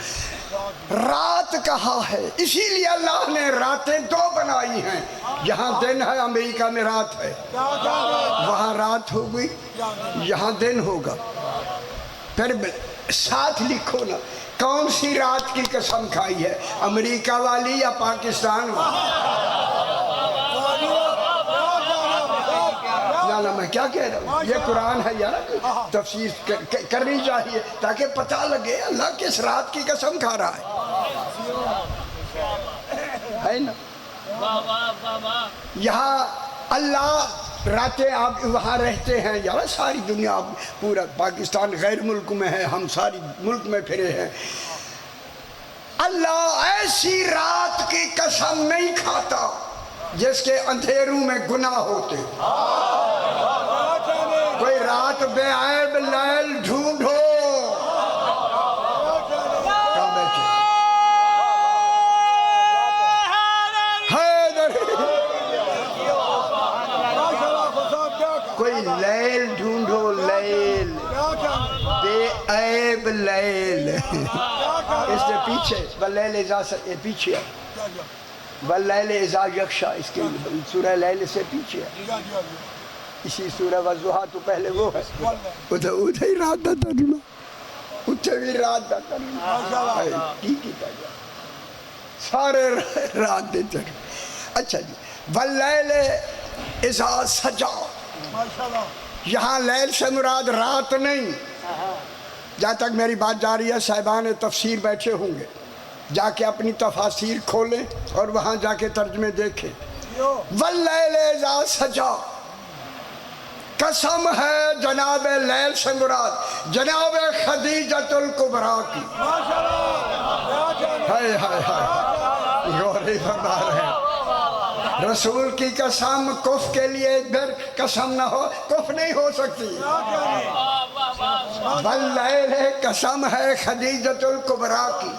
رات کہا ہے اسی لیے اللہ نے راتیں دو بنائی ہیں. یہاں دن ہے امریکہ میں رات ہے. وہاں رات ہو گئی یہاں دن ہوگا. پھر ساتھ لکھو نا کون سی رات کی قسم کھائی ہے امریکہ والی یا پاکستان والی. میں کیا کہہ رہا ہوں یہ قرآن ہے یار. تفسیر کرنی چاہیے تاکہ پتہ لگے اللہ کس رات کی قسم کھا رہا ہے نا. یہاں اللہ راتیں آپ وہاں رہتے ہیں یار. ساری دنیا پورا پاکستان غیر ملک میں ہے ہم ساری ملک میں پھرے ہیں. اللہ ایسی رات کی قسم نہیں کھاتا جس کے اندھیروں میں گناہ ہوتے. کوئی رات بے عیب لیل ڈھونڈو. کوئی لیل ڈھونڈو لیل بے عیب لیل. اس سے پیچھے واللیل اذا یہ پیچھے ہے. واللیل اذا یغشا اس کے سورہ لیل سے پیچھے ہے. اسی سورہ والضحیٰ تو پہلے وہ ہے. ادھر ہی رات دا ترجمہ اتھے بھی رات دا ترجمہ کی کیتا جائے سارے رات دے ترجمہ. اچھا جی واللیل اذا سجا. یہاں لیل سے مراد رات نہیں. جہاں تک میری بات جاری ہے صاحبان تفسیر بیٹھے ہوں گے جا کے اپنی تفاسیر کھولیں اور وہاں جا کے ترجمے دیکھیں. واللیل اذا سجا قسم ہے جناب لیل سے مراد جناب خدیجۃ الکبریٰ کی. ہائے ہائے ہائے غوری فرما رہے ہیں. رسول کی قسم کف کے لیے پھر قسم نہ ہو کف نہیں ہو سکتی. واللیل قسم ہے خدیجۃ الکبریٰ کی.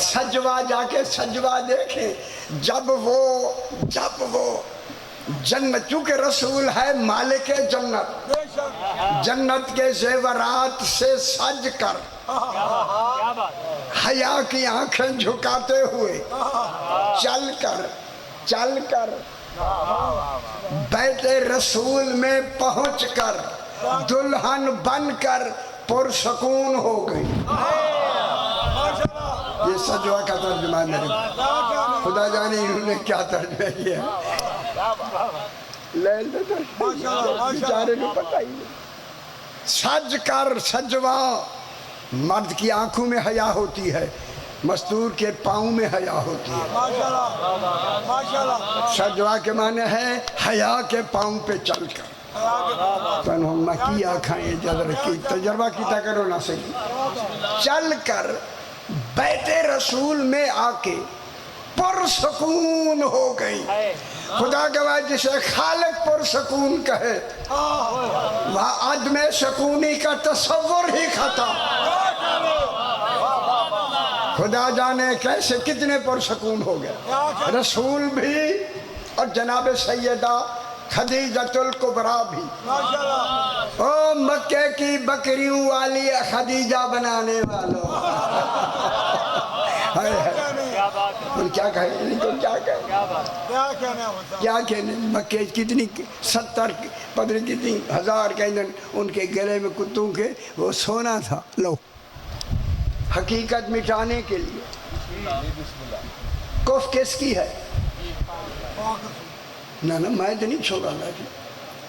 سجوا جا کے سجوا دیکھیں جب وہ جنت چونکہ رسول ہے مالک جنت جنت کے زیورات سے سج کر حیا کی آنکھیں جھکاتے ہوئے چل کر بیت رسول میں پہنچ کر دلہن بن کر پرسکون ہو گئی. یہ سجوا کا ترجمہ ہے میرے خدا جانے انہوں نے کیا ترجمہ کیا ہے. لیل بیچارے کو پتہ ہی نہیں. سج کر سجوا مرد کی آنکھوں میں حیا ہوتی ہے مستور کے پاؤں میں حیا ہوتی ہے. سجوا کے معنی ہے حیا کے پاؤں پہ چل کر. تنہوں کی آنکھیں جذر کی تجربہ کیتا کرو نہ صحیح. چل کر بیت رسول میں آ کے پرسکون ہو گئی. خدا گواہ جسے خالق پرسکون کہے وہاں عدم سکونی کا تصور ہی ختم. خدا جانے کیسے کتنے پرسکون ہو گئے رسول بھی اور جناب سیدہ خدیجۃ الکبریٰ بھی. او مکے کی بکریوں والی خدیجہ بنانے والوں. کیا کہیں ان کو کیا کہیں کیا کہنے. مکے کتنی 70 پتہ کتنی ہزار کہیں ان کے گلے میں کتوں کے وہ سونا تھا. لو حقیقت مٹانے کے لیے کف کس کی ہے؟ نہ میں تو نہیں چھوڑا نا جی.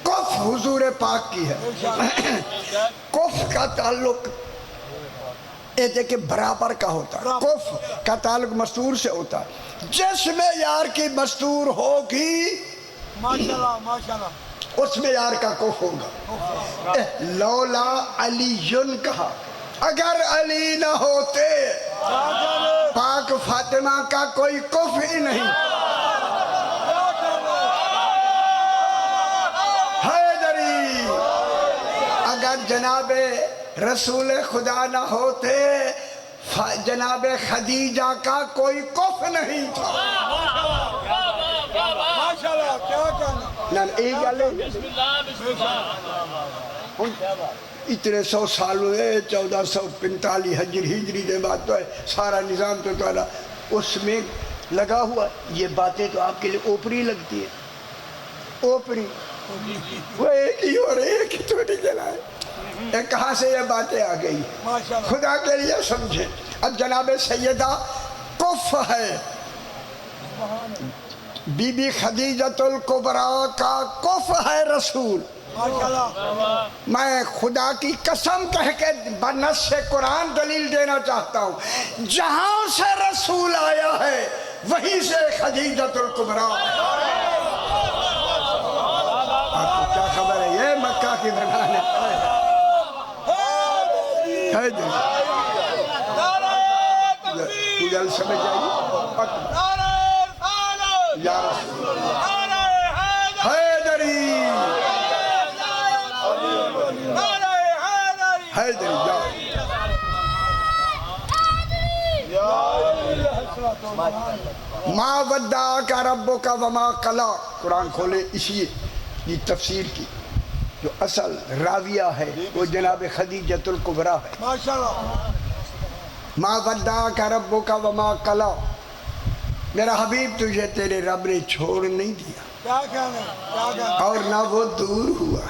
کف حضور پاک کی ہے. کف کا تعلق کہ برابر کا ہوتا ہے. کف کا تعلق مستور سے ہوتا ہے. جس میں یار کی مستور ہوگی اس میں یار کا کف ہوگا. لولا علی کہا اگر علی نہ ہوتے پاک فاطمہ کا کوئی کف ہی نہیں. حیدری اگر جناب رسول خدا نہ ہوتے جناب خدیجہ کا کوئی کف نہیں تھا. اتنے 100 سال ہوئے 1445 ہجری کے بعد تو ہے سارا نظام تو تعالیٰ اس میں لگا ہوا. یہ باتیں تو آپ کے لیے اوپری لگتی ہے. اوپری وہ ایک ہی اور ایک ہی تو نہیں جلائے. کہاں سے یہ باتیں آ گئی خدا کے لیے سمجھیں. اب جناب سیدہ کف ہے بی بی خدیجۃ الکبریٰ کا کف ہے رسول. میں خدا کی قسم کہہ کے بنص سے قرآن دلیل دینا چاہتا ہوں جہاں سے رسول آیا ہے وہیں سے خدیجۃ الکبریٰ. آپ کو کیا خبر ہے یہ مکہ کی بنانے پوجل سمجھ جائیے. یا رسول اللہ حیدری حیدری ما ودعک ربک وما قلی. قرآن کھولے اسی تفسیر کی جو اصل راویہ ہے وہ جناب خدیجۃ الکبریٰ ہے. ما ودعک ربک وما قلی. میرا حبیب تجھے تیرے رب نے چھوڑ نہیں دیا اور نہ وہ دور ہوا.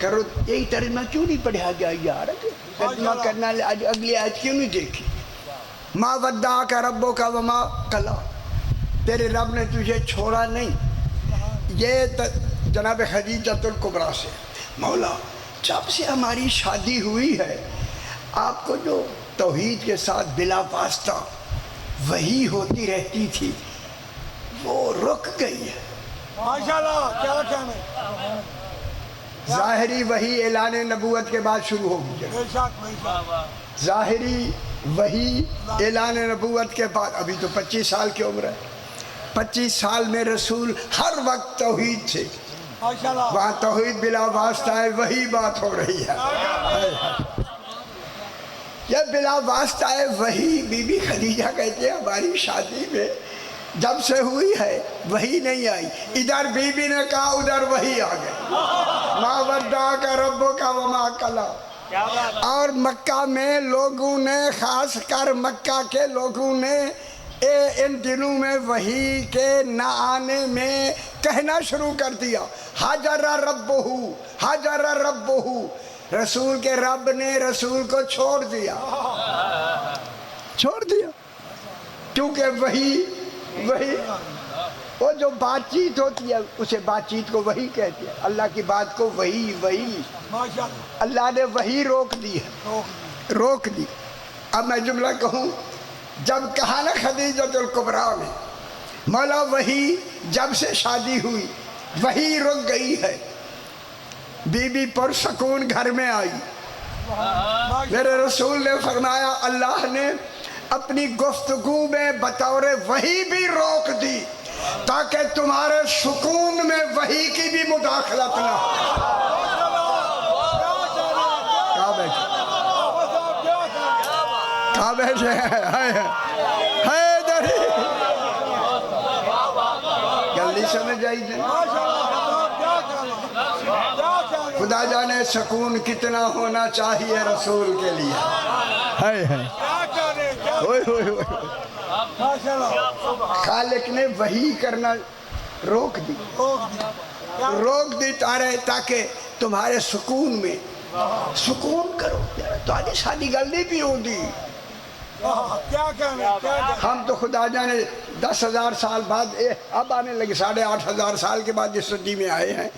کرو یہی ترجمہ کیوں نہیں پڑھا گیا یار؟ ترجمہ کرنا اگلی آیت کیوں نہیں دیکھی؟ ما ودعک ربک وما قلی. تیرے رب نے تجھے چھوڑا نہیں. یہ جناب خدیجۃ الکبریٰ سے مولا جب سے ہماری شادی ہوئی ہے آپ کو جو توحید کے ساتھ بلا واسطہ وحی ہوتی رہتی تھی وہ رک گئی ہے. ماشاءاللہ کیا کہنے. ظاہری وحی اعلان نبوت کے بعد شروع ہوگی. ظاہری وحی اعلان نبوت کے بعد ابھی تو 25 سال کی عمر ہے. 25 سال میں رسول ہر وقت توحید سے وہاں توحید بلا واسطہ ہے وہی بات ہو رہی ہے. یہ بلا واسطہ ہے وہی. بی بی خدیجہ کہتے ہیں ہماری شادی میں جب سے ہوئی ہے وہی نہیں آئی. ادھر بی بی نے کہا ادھر وہی آ گئی. ما ودعک ربک وما قلی. اور مکہ میں لوگوں نے خاص کر مکہ کے لوگوں نے ان دنوں میں وحی کے نہ آنے میں کہنا شروع کر دیا حجر ربہ حجر ربہ. رسول کے رب نے رسول کو چھوڑ دیا کیونکہ وہی وہ جو بات چیت ہوتی ہے اسے بات چیت کو وہی کہتے ہیں. اللہ کی بات کو وہی اللہ نے وہی روک دی. اب میں جملہ کہوں، جب کہا نا خدیجۃ الکبریٰ نے مولا وہی جب سے شادی ہوئی وہی رک گئی ہے، بی بی پرسکون گھر میں آئی، میرے رسول نے فرمایا اللہ نے اپنی گفتگو میں بطور وحی بھی روک دی تاکہ تمہارے سکون میں وحی کی بھی مداخلت نہ ہو۔ کہاں بیٹھے ہیں؟ جلدی سمجھ آئی۔ خدا جانے سکون کتنا ہونا چاہیے رسول کے لیے۔ خالق نے وحی کرنا روک دی تاکہ تمہارے سکون میں سکون کرو۔ تو آگے شادی گل نہیں بھی ہوگی۔ ہم تو خدا جانے 10,000 سال بعد اب آنے لگے، 8,500 سال کے بعد جس صدی میں آئے ہیں،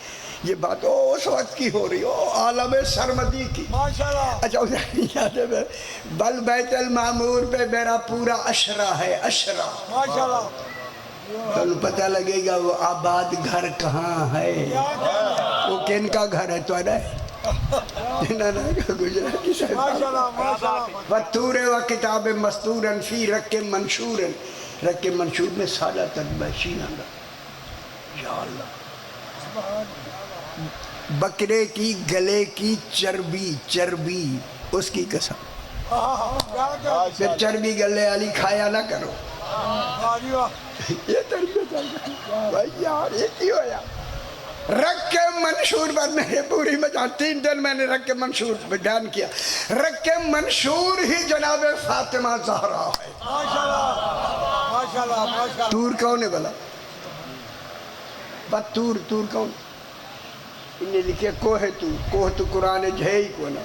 یہ بات اس وقت کی ہو رہی ہو، عالم سرمدی کی۔ اچھا یاد ہے بل بیت المعمور پہ میرا پورا عشرہ ہے، عشرہ۔ تو پتہ لگے گا وہ آباد گھر کہاں ہے، وہ کن کا گھر ہے؟ تو گجراتی وطور و کتاب مستورن فی رق منشورن، رق منشور میں سادہ ترجمہ شینہ گا۔ یا اللہ، بکرے کی گلے کی چربی اس کی قسم، پھر چربی گلے والی کھایا نہ کرو۔ یہ ترجمہ بھائی یار یہ کی ہوا؟ رق منشور پر میرے پوری مجال 3 دن میں نے رق منشور بیان کیا۔ رق منشور ہی جناب فاطمہ زہرا ہے۔ تور کون ہے بلا؟ تور کون؟ انہیں لکھے کوہ تور، کوہ تو قرآن ہے ہی کو نا۔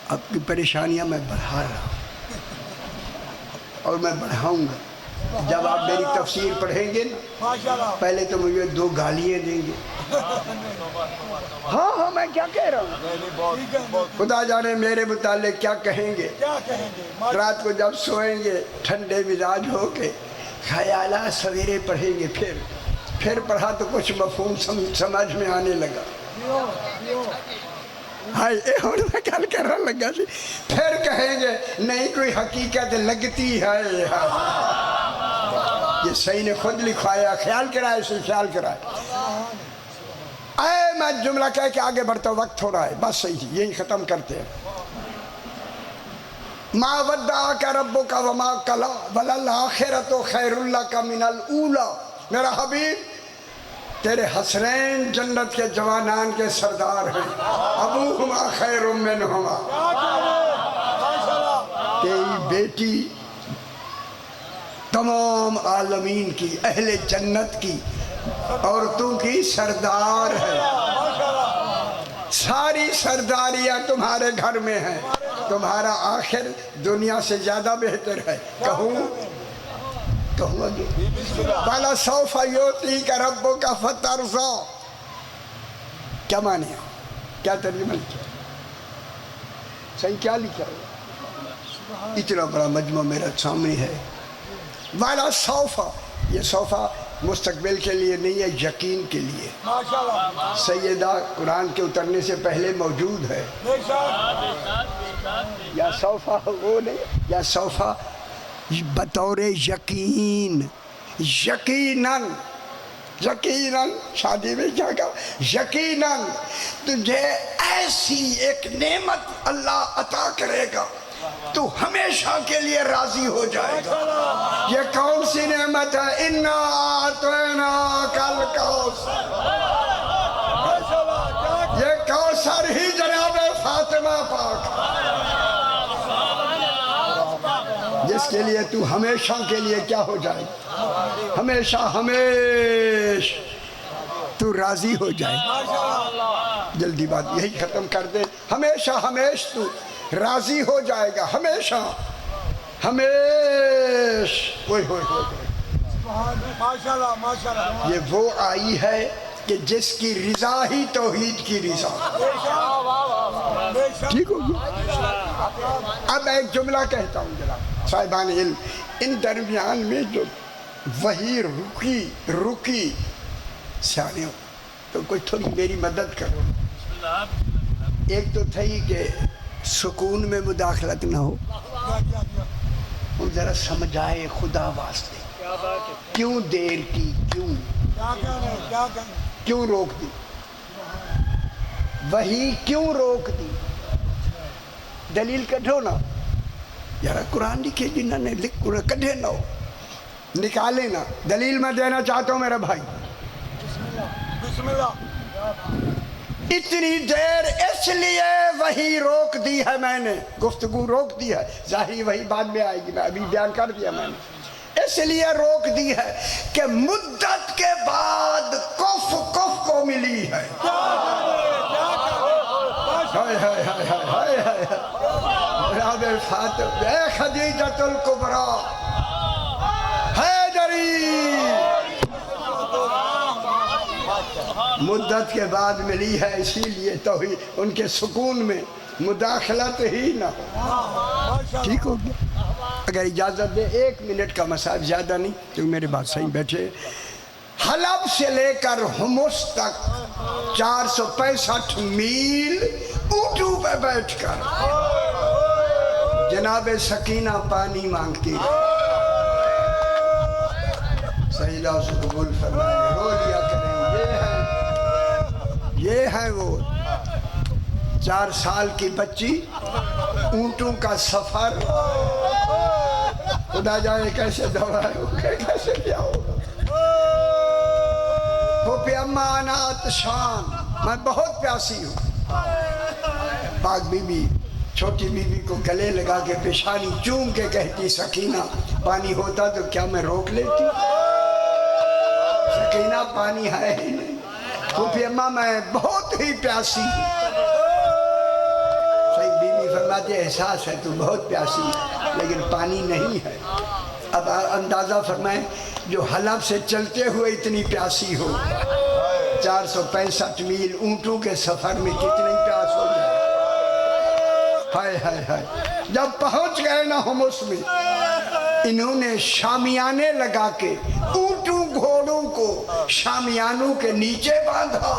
اب کی پریشانیاں میں بڑھا رہا ہوں اور میں بڑھاؤں گا۔ جب آپ میری تفسیر پڑھیں گے نا، پہلے تو مجھے 2 گالیاں دیں گے۔ ہاں میں کیا کہہ رہا ہوں، خدا جانے میرے متعلق کیا کہیں گے۔ رات کو جب سوئیں گے ٹھنڈے مزاج ہو کے، خیالات سویرے پڑھیں گے، پھر پڑھا تو کچھ مفہوم سمجھ میں آنے لگا۔ میں کل کر رہا لگا سی، پھر کہیں گے نہیں کوئی حقیقت لگتی ہے۔ یہ صحیح نے خود لکھوایا، خیال کرائے سے خیال کرائے۔ میں جملہ کہہ کے آگے بڑھتا، وقت ہو رہا ہے، بس صحیح یہی ختم کرتے ہیں۔ ما ودعک ربک وما قلی وللآخرۃ خیر لک من الاولی۔ میرا حبیب تیرے حسنین جنت کے جوانان کے سردار ہیں، ابوہما خیر منہما۔ تیری بیٹی تمام عالمین کی، اہل جنت کی عورتوں کی سردار ہے۔ ساری سرداریاں تمہارے گھر میں ہیں، تمہارا آخر دنیا سے زیادہ بہتر ہے۔ کہوں گے وَلَسَوْفَ يُعْطِيكَ رَبُّكَ فَتَرْضَىٰ۔ کیا معنی ہے؟ کیا ترجمہ لکھا؟ صحیح کیا لکھا ہے؟ اتنا بڑا مجموعہ میرا سامنے ہے۔ وَلَسَوْفَ، یہ صوفہ مستقبل کے لیے نہیں ہے، یقین کے لیے۔ سیدہ قرآن کے اترنے سے پہلے موجود ہے۔ یا صوفہ وہ نہیں، یا صوفہ بطور یقین، یقیناً شادی میں کیا کہا؟ یقیناً تجھے ایسی ایک نعمت اللہ عطا کرے گا تو ہمیشہ کے لیے راضی ہو جائے گا۔ یہ کون سی نعمت ہے؟ اِنَّا أَعْطَيْنَاكَ الْكَوْثَرَ۔ یہ کوثر ہی جناب فاطمہ پاک، جس کے لیے تو ہمیشہ کے لیے کیا ہو جائے، ہمیشہ تو راضی ہو جائے۔ جلدی بات یہی ختم کر دے، ہمیشہ تو راضی ہو جائے گا، ہمیشہ یہ وہ آئی ہے کہ جس کی رضا ہی توحید کی رضا۔ ٹھیک ہو گیا؟ اب ایک جملہ کہتا ہوں جناب صاحبان علم، ان درمیان میں جو وہی رکی سیانے ہو تو کچھ تھوڑی میری مدد کرو۔ ایک تو تھا ہی کہ سکون میں مداخلت نہ ہو، اور ذرا سمجھائے خدا واسطے کیوں دیر کی، کیوں روک دی، وہی کیوں روک دی، دلیل کڈھو نا یار، قرآن لکھے جنہوں نے کڈھے نہ ہو، نکالے نا، دلیل میں دینا چاہتا ہوں میرا بھائی۔ بسم اللہ۔ اتنی دیر اس لیے وہی روک دی ہے، میں نے گفتگو روک دی ہے، ظاہری وہی بعد میں آئے گی، میں ابھی بیان کر دیا میں نے، اس لیے روک دی ہے کہ مدت کے بعد کف کو ملی ہے۔ ہائے ہائے ہائے ہائے ہائے جناب فاطمہ اے خدیجۃ الکبریٰ حیدری، مدت کے بعد ملی ہے، اسی لیے توحید ان کے سکون میں مداخلت ہی نہ ہو۔ ٹھیک ہو گیا؟ اگر اجازت دے 1 منٹ کا مسائل، زیادہ نہیں تو میرے بات صحیح بیٹھے۔ حلب سے لے کر حمص تک 465 میل اونٹوں پہ بیٹھ کر جناب سکینہ پانی مانگتی ہے، صحیح لفظ قبول فرمائے، رو لیا کریں، یہ ہے وہ 4 سال کی بچی، اونٹوں کا سفر، خدا جانے کیسے دوائے ہوگا، کیسے کیا ہوگا۔ پھوپھی اماں انا عطشان، میں بہت پیاسی ہوں۔ پاک بی بی چھوٹی بی بی کو گلے لگا کے پیشانی چوم کے کہتی سکینہ پانی ہوتا تو کیا میں روک لیتی؟ سکینہ پانی ہے ہی نہیں۔ پھوپھی اماں میں بہت ہی پیاسی ہوں۔ صحیح بی بی فرماتے احساس ہے تو بہت پیاسی لیکن پانی نہیں ہے۔ اب اندازہ فرمائیں جو حلب سے چلتے ہوئے اتنی پیاسی ہو، 465 میل اونٹوں کے سفر میں کتنی پیاس ہو جائے۔ ہائے ہائے ہائے، جب پہنچ گئے نا حمص میں، انہوں نے شامیانے لگا کے اونٹوں گھوڑوں کو شامیانوں کے نیچے باندھا،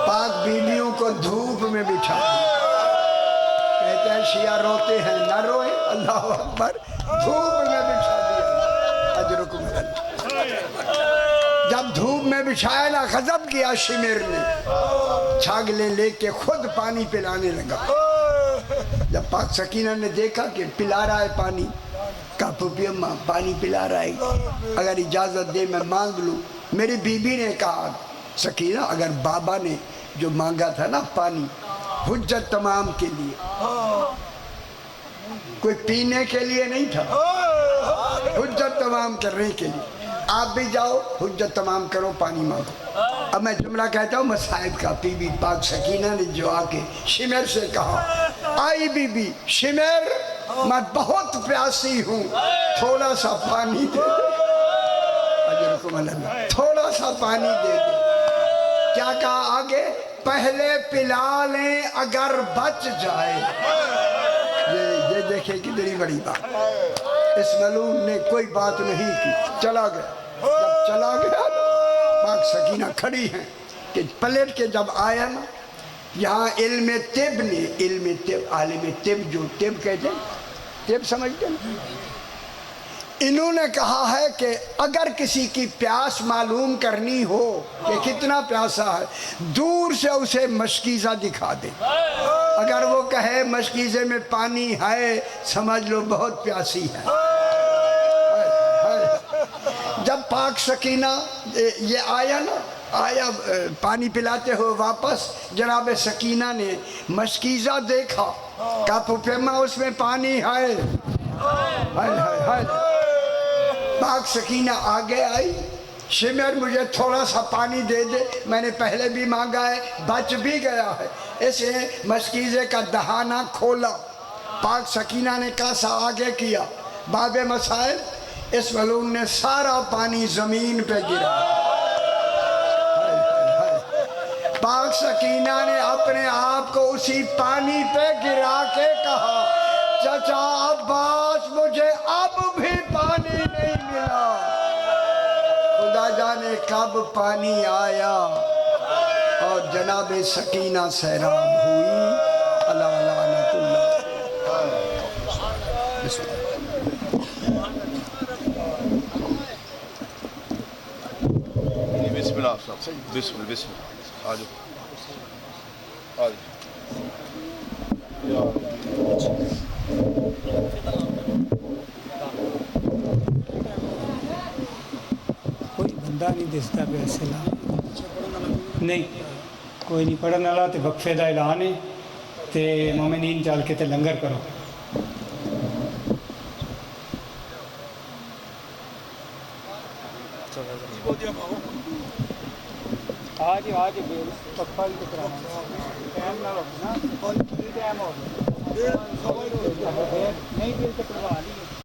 پاک بیویوں کو دھوپ میں بٹھا دیا۔ کہتے ہیں شیعہ روتے ہیں، نہ روئے، اللہ اکبر، دھوپ میں بٹھا دیا، اجرکم اللہ۔ جب دھوپ میں بچھایا نا، غضب کیا شمر نے، چھاگلیں لے کے خود پانی پلانے لگا۔ جب پاک سکینہ نے دیکھا کہ پلا رہا ہے پانی، کہا پھوپھی اماں پانی پلا رہا ہے، اگر اجازت دے میں مانگ لوں۔ میری بی بی نے کہا سکینہ اگر بابا نے جو مانگا تھا نا پانی حجت تمام کے لیے، کوئی پینے کے لیے نہیں تھا، حجت تمام کرنے کے لیے، آپ بھی جاؤ حجت تمام کرو پانی مانگو۔ اب میں جملہ کہتا ہوں مصائب کا، بی بی پاک سکینہ نے جو آ کے شمر سے کہا، آئی بی بی شمر میں بہت پیاسی ہوں، تھوڑا سا پانی دے دے، اجرکم اللہ، تھوڑا سا پانی دے دے۔ کیا کہا آگے؟ پہلے پلا لیں اگر بچ جائے۔ یہ دیکھیں کتنی بڑی بات، اس ملعون نے کوئی بات نہیں کی، چلا گیا۔ جب چلا گیا پاک سکینہ کھڑی ہیں کہ پلٹ کے جب آیا نا، یہاں علم طب نے، علم طب، عالم طب جو طب کہتے ہیں، طب سمجھتے ہیں، انہوں نے کہا ہے کہ اگر کسی کی پیاس معلوم کرنی ہو کہ کتنا پیاسا ہے، دور سے اسے مشکیزہ دکھا دے، اگر وہ کہے مشکیزے میں پانی ہے سمجھ لو بہت پیاسی ہے۔ جب پاک سکینہ یہ آیا نا، آیا پانی پلاتے ہوئے واپس، جناب سکینہ نے مشکیزہ دیکھا، کہا پھوپھی اماں اس میں پانی ہے۔ پاک سکینہ آگے آئی، شمر مجھے تھوڑا سا پانی دے دے، میں نے پہلے بھی مانگا ہے، بچ بھی گیا ہے۔ اسے مشکیزے کا دہانہ کھولا، پاک سکینہ نے کیسا آگے کیا، باب مسائل، اس ملعون نے سارا پانی زمین پہ گرا۔ پاک سکینہ نے اپنے آپ کو اسی پانی پہ گرا کے کہا چچا عباس مجھے اب بھی پانی نہیں ملا۔ خدا جانے کب پانی آیا اور جناب سکینہ سیراب ہوئی۔ اللہ لعنت اللہ۔ بسم اللہ۔ بسم اللہ صاحب، بسم اللہ، بسم اللہ، آجو آجو۔ کوئی بندہ نہیں دستا پہ ایسے لا نہیں کوئی نہیں پڑھن والا تے وقفے دا اعلان ہے تے مومنین چل کے تے لنگر کرو۔ آج وقفہ بھی تو کرانا ٹائم نہ ہونا ٹائم ہو گیا نہیں دل سے کروا لی